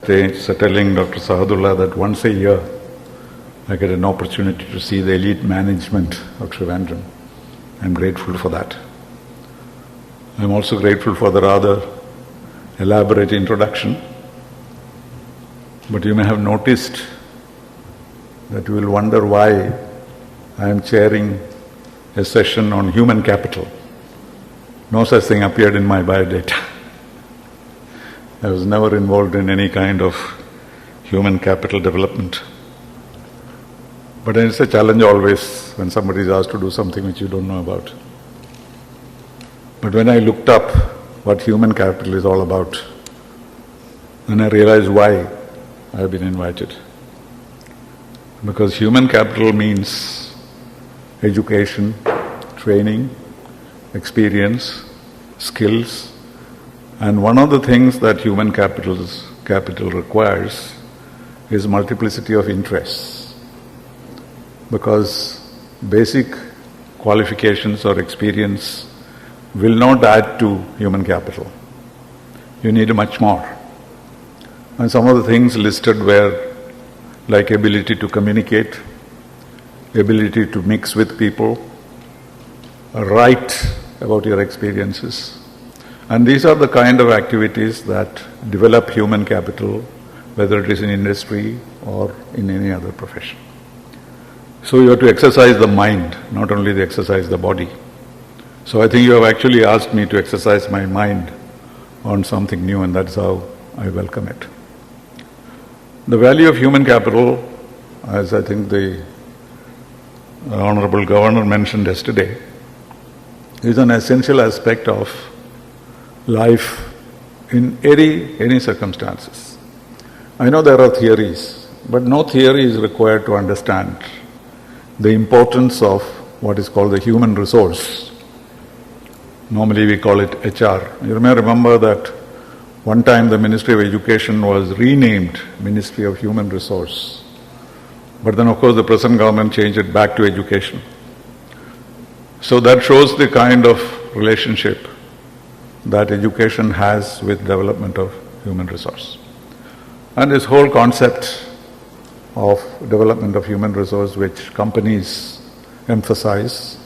telling Dr. Sahadullah that once a year I get an opportunity to see the elite management of Trivandrum. I'm grateful for that. I'm also grateful for the rather elaborate introduction. But you may have noticed that you will wonder why I am chairing a session on human capital. No such thing appeared in my biodata. I was never involved in any kind of human capital development. But it's a challenge always when somebody is asked to do something which you don't know about. But when I looked up what human capital is all about, then I realized why I have been invited. Because human capital means education, training, experience, skills, and one of the things that human capital requires is multiplicity of interests. Because basic qualifications or experience will not add to human capital. You need much more. And some of the things listed were like ability to communicate, ability to mix with people, write about your experiences. And these are the kind of activities that develop human capital, whether it is in industry or in any other profession. So you have to exercise the mind, not only to exercise the body. So I think you have actually asked me to exercise my mind on something new, and that's how I welcome it. The value of human capital, as I think the Honorable Governor mentioned yesterday, is an essential aspect of life in any circumstances. I know there are theories, but no theory is required to understand the importance of what is called the human resource. Normally we call it HR. You may remember that one time the Ministry of Education was renamed Ministry of Human Resource. But then of course the present government changed it back to education. So that shows the kind of relationship that education has with development of human resource. And this whole concept of development of human resource, which companies emphasize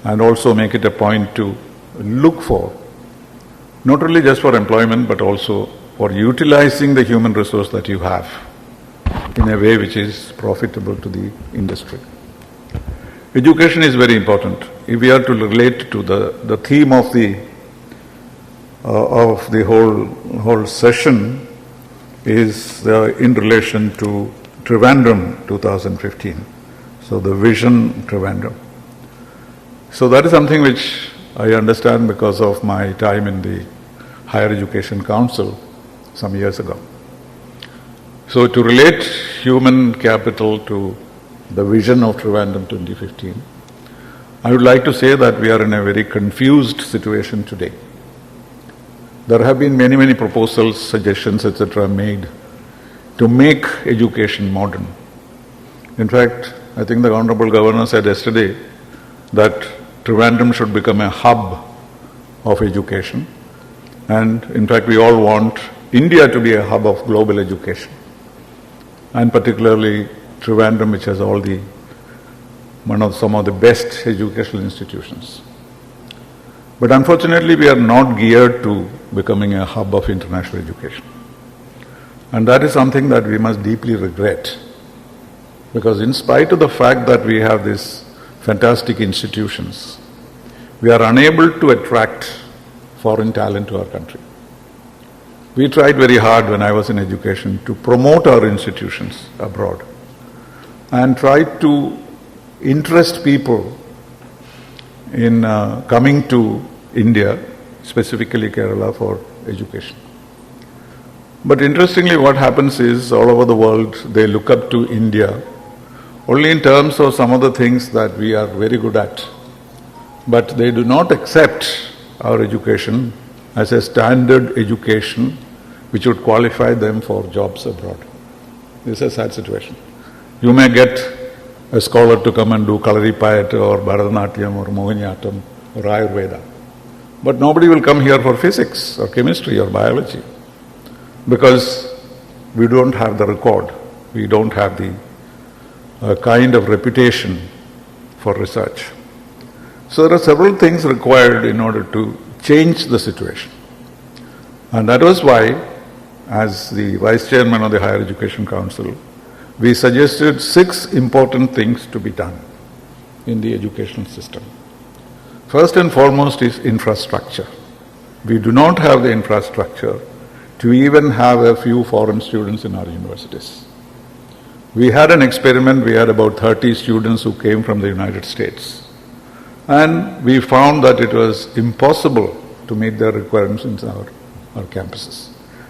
and also make it a point to look for, not only just for employment but also for utilizing the human resource that you have in a way which is profitable to the industry. Education is very important. If we are to relate to the theme of the whole session is in relation to Trivandrum 2015. So the vision Trivandrum. So that is something which I understand because of my time in the Higher Education Council some years ago. So to relate human capital to the vision of Trivandrum 2015, I would like to say that we are in a very confused situation today. There have been many proposals, suggestions, etc. made to make education modern. In fact, I think the Honorable Governor said yesterday that Trivandrum should become a hub of education, and in fact we all want India to be a hub of global education, and particularly Trivandrum, which has some of the best educational institutions. But unfortunately we are not geared to becoming a hub of international education. And that is something that we must deeply regret, because in spite of the fact that we have these fantastic institutions, we are unable to attract foreign talent to our country. We tried very hard when I was in education to promote our institutions abroad and tried to interest people in coming to India, specifically Kerala, for education. But interestingly, what happens is all over the world they look up to India only in terms of some of the things that we are very good at, but they do not accept our education as a standard education which would qualify them for jobs abroad. This is a sad situation. You may get a scholar to come and do Kalaripayattu or Bharatanatyam or Mohiniyattam or Ayurveda, but nobody will come here for physics or chemistry or biology, because we don't have the record, we don't have the kind of reputation for research. So there are several things required in order to change the situation. And that was why, as the Vice Chairman of the Higher Education Council, we suggested 6 important things to be done in the educational system. First and foremost is infrastructure. We do not have the infrastructure to even have a few foreign students in our universities. We had an experiment, we had about 30 students who came from the United States. And we found that it was impossible to meet their requirements in our campuses.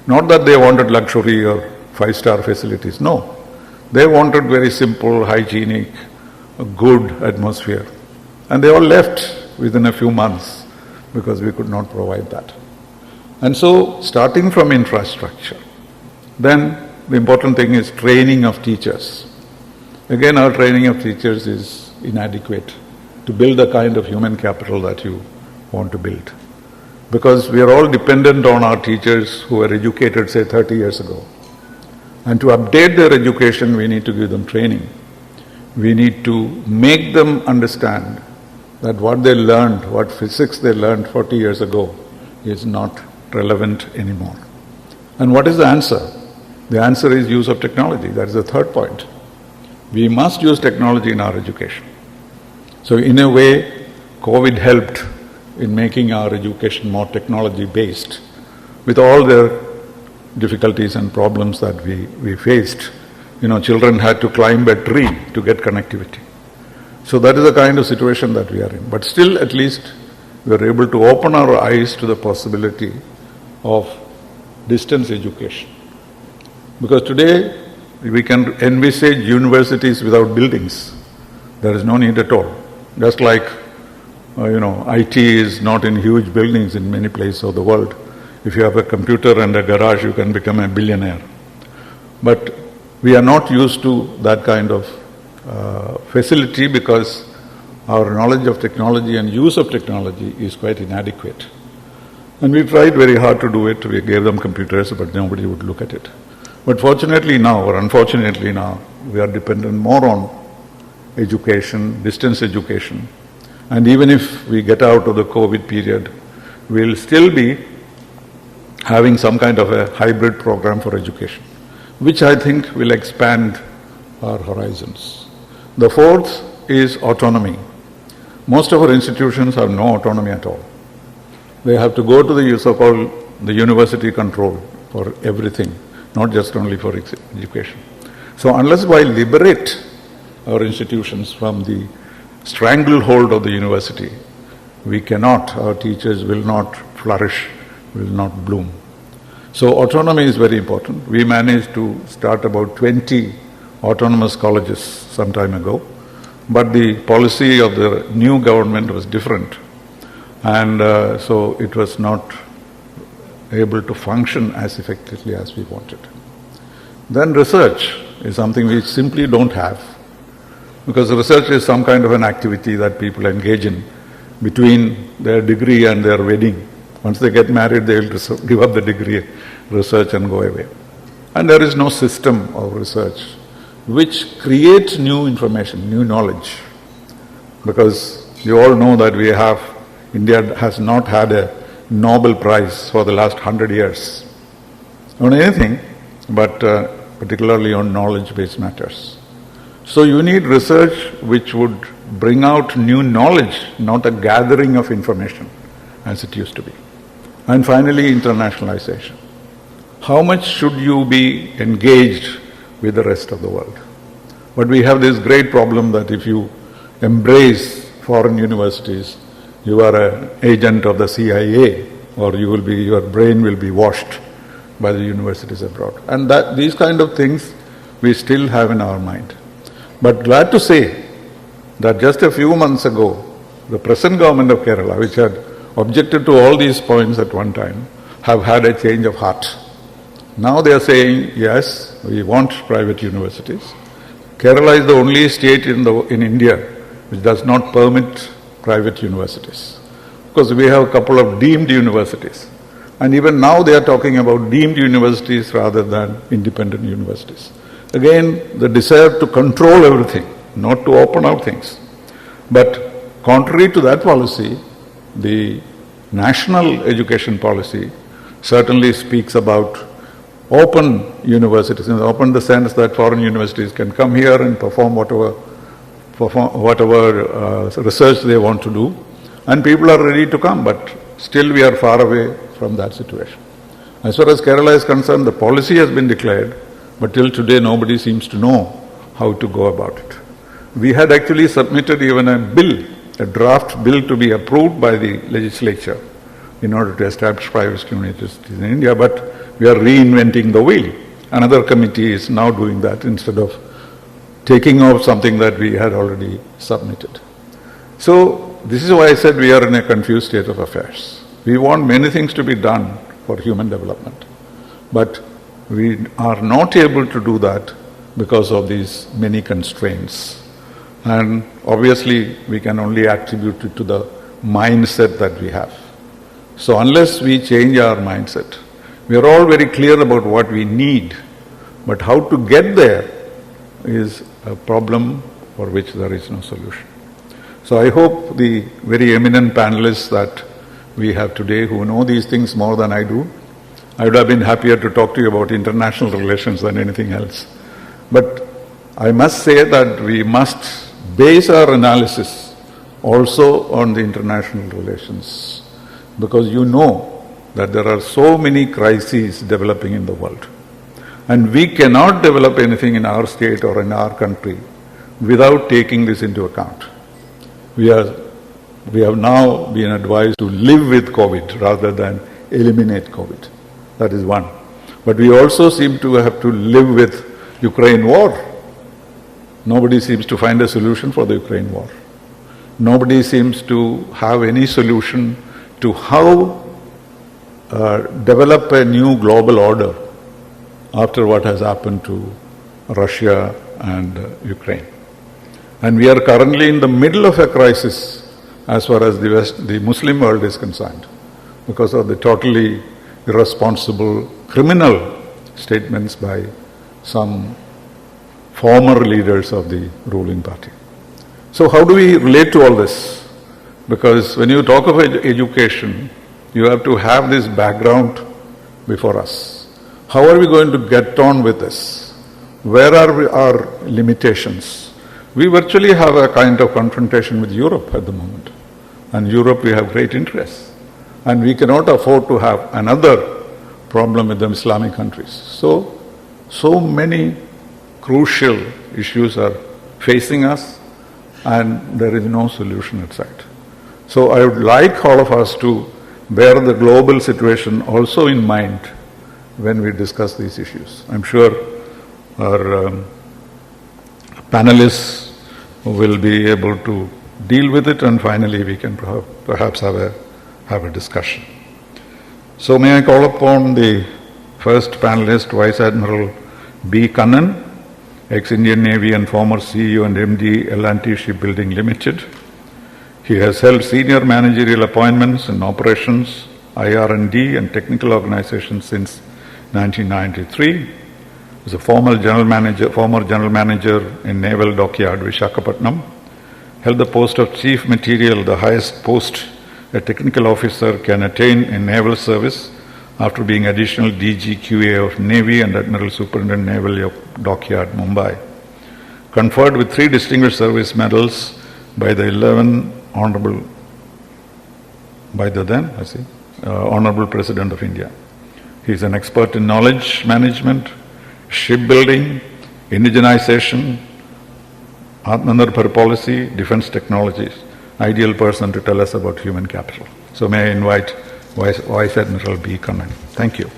Not that they wanted luxury or 5-star facilities, no. They wanted very simple, hygienic, good atmosphere. And they all left within a few months because we could not provide that. And so, starting from infrastructure, then the important thing is training of teachers. Again, our training of teachers is inadequate to build the kind of human capital that you want to build. Because we are all dependent on our teachers who were educated, say, 30 years ago. And to update their education, we need to give them training. We need to make them understand that what they learned, what physics they learned 40 years ago is not relevant anymore. And what is the answer? The answer is use of technology. That is the third point. We must use technology in our education. So in a way, COVID helped in making our education more technology-based. With all the difficulties and problems that we faced, children had to climb a tree to get connectivity. So that is the kind of situation that we are in. But still, at least, we are able to open our eyes to the possibility of distance education. Because today, we can envisage universities without buildings. There is no need at all. Just like, IT is not in huge buildings in many places of the world. If you have a computer and a garage, you can become a billionaire. But we are not used to that kind of facility because our knowledge of technology and use of technology is quite inadequate. And we tried very hard to do it. We gave them computers, but nobody would look at it. But fortunately now, or unfortunately now, we are dependent more on education, distance education. And even if we get out of the COVID period, we'll still be having some kind of a hybrid program for education, which I think will expand our horizons. The fourth is autonomy. Most of our institutions have no autonomy at all. They have to go to the so-called the university control for everything, not just only for education. So unless we liberate our institutions from the stranglehold of the university, our teachers will not flourish, will not bloom. So autonomy is very important. We managed to start about 20 autonomous colleges some time ago, but the policy of the new government was different, and so it was not able to function as effectively as we wanted. Then research is something we simply don't have, because research is some kind of an activity that people engage in between their degree and their wedding. Once they get married, they will give up the degree, research, and go away. And there is no system of research which creates new information, new knowledge. Because you all know that India has not had a Nobel Prize for the last 100 years on anything, but particularly on knowledge-based matters. So you need research which would bring out new knowledge, not a gathering of information as it used to be. And finally, internationalization. How much should you be engaged with the rest of the world? But we have this great problem that if you embrace foreign universities, you are an agent of the CIA, or your brain will be washed by the universities abroad. And these kind of things we still have in our mind. But glad to say that just a few months ago, the present government of Kerala, which had objected to all these points at one time, have had a change of heart. Now they are saying, yes, we want private universities. Kerala is the only state in India which does not permit private universities. Because we have a couple of deemed universities, And even now they are talking about deemed universities rather than independent universities. Again, the desire to control everything, not to open out things. But contrary to that policy, the national education policy certainly speaks about open universities, in open the sense that foreign universities can come here and perform whatever research they want to do, and people are ready to come, but still we are far away from that situation. As far as Kerala is concerned, the policy has been declared, but till today nobody seems to know how to go about it. We had actually submitted even a bill, a draft bill to be approved by the legislature in order to establish private universities in India, but we are reinventing the wheel. Another committee is now doing that instead of taking off something that we had already submitted. So this is why I said we are in a confused state of affairs. We want many things to be done for human development, but we are not able to do that because of these many constraints. And obviously we can only attribute it to the mindset that we have. So unless we change our mindset, we are all very clear about what we need, but how to get there is a problem for which there is no solution. So I hope the very eminent panelists that we have today who know these things more than I do, I would have been happier to talk to you about international relations than anything else. But I must say that we must base our analysis also on the international relations, because you know that there are so many crises developing in the world. And we cannot develop anything in our state or in our country without taking this into account. We have now been advised to live with COVID rather than eliminate COVID. That is one. But we also seem to have to live with Ukraine war. Nobody seems to find a solution for the Ukraine war. Nobody seems to have any solution to how develop a new global order after what has happened to Russia and Ukraine. And we are currently in the middle of a crisis as far as the Muslim world is concerned, because of the totally irresponsible criminal statements by some former leaders of the ruling party. So how do we relate to all this? Because when you talk of education, you have to have this background before us. How are we going to get on with this? Where are our limitations? We virtually have a kind of confrontation with Europe at the moment. And Europe we have great interests. And we cannot afford to have another problem with the Islamic countries. So many crucial issues are facing us, and there is no solution at sight. So I would like all of us to bear the global situation also in mind when we discuss these issues. I'm sure our panelists will be able to deal with it, and finally we can perhaps have a discussion. So may I call upon the first panelist, Vice Admiral B. Kannan, ex-Indian Navy and former CEO and MD, L&T Shipbuilding Limited. He has held senior managerial appointments in operations, IR&D and technical organizations since 1993. He is a former general manager in Naval Dockyard, Visakhapatnam. Held the post of Chief Material, the highest post a technical officer can attain in naval service, after being additional DG QA of Navy and Admiral Superintendent Naval Dockyard, Mumbai. Conferred with 3 distinguished service medals by the Honorable President of India. He is an expert in knowledge management, shipbuilding, indigenization, Atmanirbhar policy, defense technologies. Ideal person to tell us about human capital. So may I invite Vice Admiral B. Kannan. Thank you.